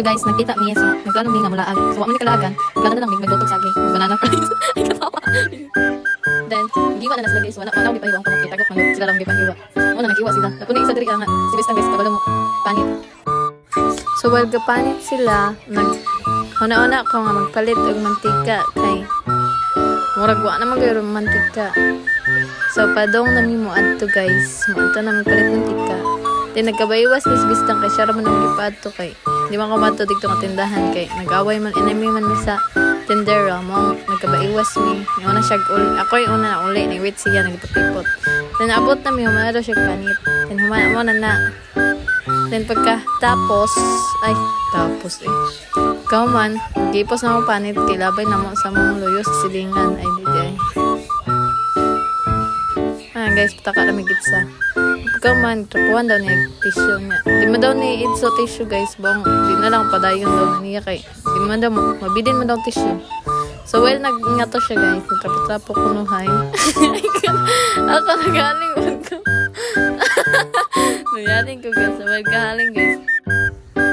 So guys, nagkita mi so nagplano mi nga mulaag. So wa man ni kalaagan, plano na lang mi magluto sa agi, banana fries. Ay katawa. Then, giwa na sila guys, wala di pa hiwa ang kamakita ko kung sila lang di pa hiwa. Una naghiwa sila. Napuni isa diri nga si Besta guys, kabalo mo panit. So while gapanit sila, una-una ko nga magpalit og mantika kay murag wa na magayro mantika. So padong nami mo adto guys, mo adto na magpalit mantika. Then nagkabaiwas ni Bistang kay siya ra man ang gipadto kay di man ko madto dito nga tindahan kay nag-away man enemy man mi sa tindera mo nagkabaiwas mi. Yung una siya ako yung una na uli ni wait siya nagipot-ipot. Then abot na mi humana daw siya panit. Then humana mo na. Then pagka tapos kauman gipos na mo panit kay labay na mo sa mong luyo sa silingan ay di ay. Guys, pataka na may gitsa. Kauman tapuan daw niya tissue niya. Di mo daw ni idso tissue guys, bong di na lang padayon daw niya kay di mo daw mabidin mo daw tissue. So well nagngato siya guys, trapo-trapo kunuhay. Ako nagaling ko. Nangyari ko guys, sabay kahaling guys.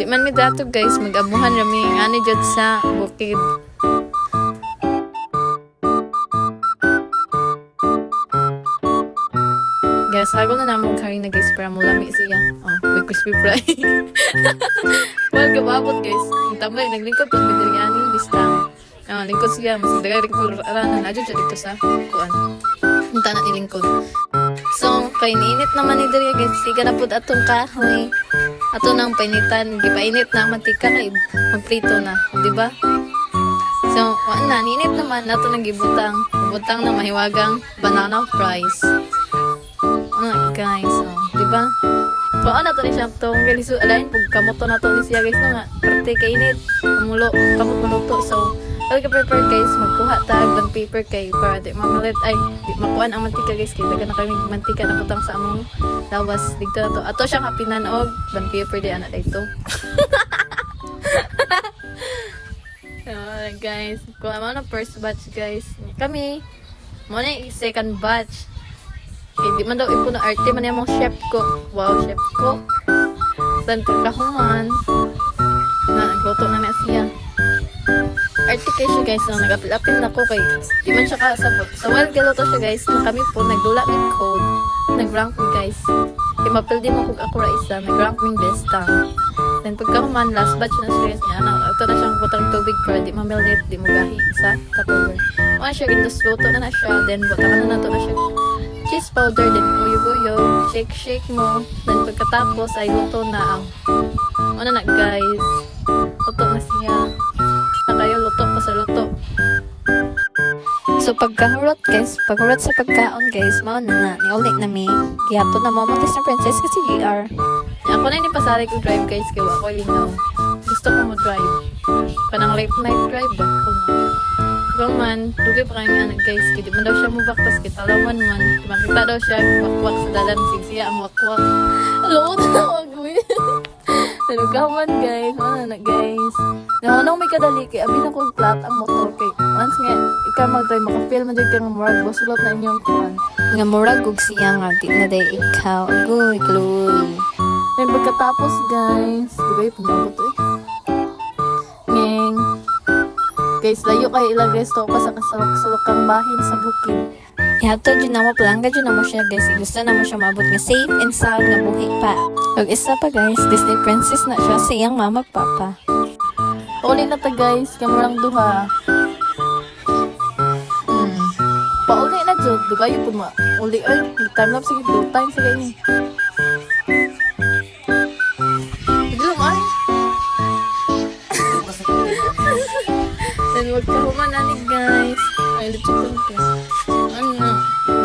Di man mi dato guys, mag-abuhan rami ngani jud sa bukid. Guys, hagol na naman karin na guys para mulami siya. Oh, with crispy fry. Well, kababot guys. Yung tambay, naglingkod pag bidyani, bistang. Lingkod siya, mas dagay ko aranan. Adyo siya dito sa kuan. Yung tanat ni lingkod. So, painit naman ni Daria guys. Siga na po atong kahoy. Ato nang painitan. Gipainit na mantika kay magprito na. Diba? So, wala na. Ninit naman. Ato nang gibutang. Butang na mahiwagang banana fries. Guys, diba? Paan na to ni siya itong galiso. Alain, pag kamoto na to ni siya guys na nga. Parte kainit. Amulo. Kamot maluto. So, pag ka-prepare guys, magkuha tag ng paper kay para di mamalit ay di makuhaan ang mantika guys kay dagan na kami mantika na putang sa among lawas dito na to. Ato siyang kapinan og band paper di ana dito. Alright guys, kung ano na first batch guys. Kami mo na second batch. Kay di man daw ipo na arte man yung chef cook. Wow, chef cook. San pagkahuman. Na nagluto na siya. Arte kay siya guys, na nag-apil-apil na ko kay di man siya kasabot. So while galuto siya guys, na kami po nagdula ng code, nag-rank me guys. Kaya mapil di mo kung ako ra isa, nag-rank me best time. Then pagkahuman, last batch na series niya, ito na siyang butang tubig para di mamilnit, di mo gahi sa tupperware. Wala siya, gindos-luto na siya, then butangan na to na siya cheese powder, then uyo-uyo, shake mo, then pagkatapos ay luto na ang ano na guys, luto na siya. Kayo luto pa sa luto. So pagkahurot guys, paghurot sa pagkaon guys, mao na niulit na mi. Gihato na mo matis na princess kasi GR. Ako na hindi pasari ko drive guys, kaya ako linaw. Gusto ko mo drive. Kanang late night drive ba ko mo. Pero man, dugay pa kami anak guys, kaya di man daw siya mubaktas, kita lawan man. Makita daw siya, wakwak sa dalan, sigsiya ang wakwak. Alam mo na, wagawin. Talugawan guys, ano na guys. Nahanong may kadali kay abi na kong flat ang motor kay once nga ikaw mag-try makafeel man dyan ka nga murag basulot na inyong kuhan nga murag ug siya nga di na day ikaw agoy kloy. Then pagkatapos guys diba yung pumabot ngeng guys layo kay ilang guys to pa sa kasulok-sulokang bahin sa bukid. Yato dyan na mo palangga dyan na mo siya guys. Gusto na mo siya mabot nga safe and sound nga buhi pa. Ug isa pa guys, Disney princess na siya sa iyang mama papa. Uli na ta guys, kamurang duha. Pauli na dyan, dugayo po ma. Uli ay, time lapse sige, do time sige ni. Biglang ay. Then wag ka humanani guys. Ay, lechon ko.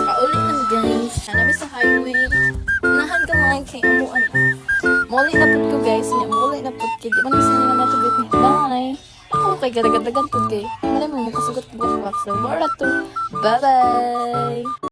Pauli na guys. Hanami sa highway. Nahan ka mga kay amuan. Muli na po ko guys. Muli na po ko. Di man gusto nila na to get me. Bye. Ako kay garagadagan po kay. Wala mo makasugot ko. So, more to. Bye-bye.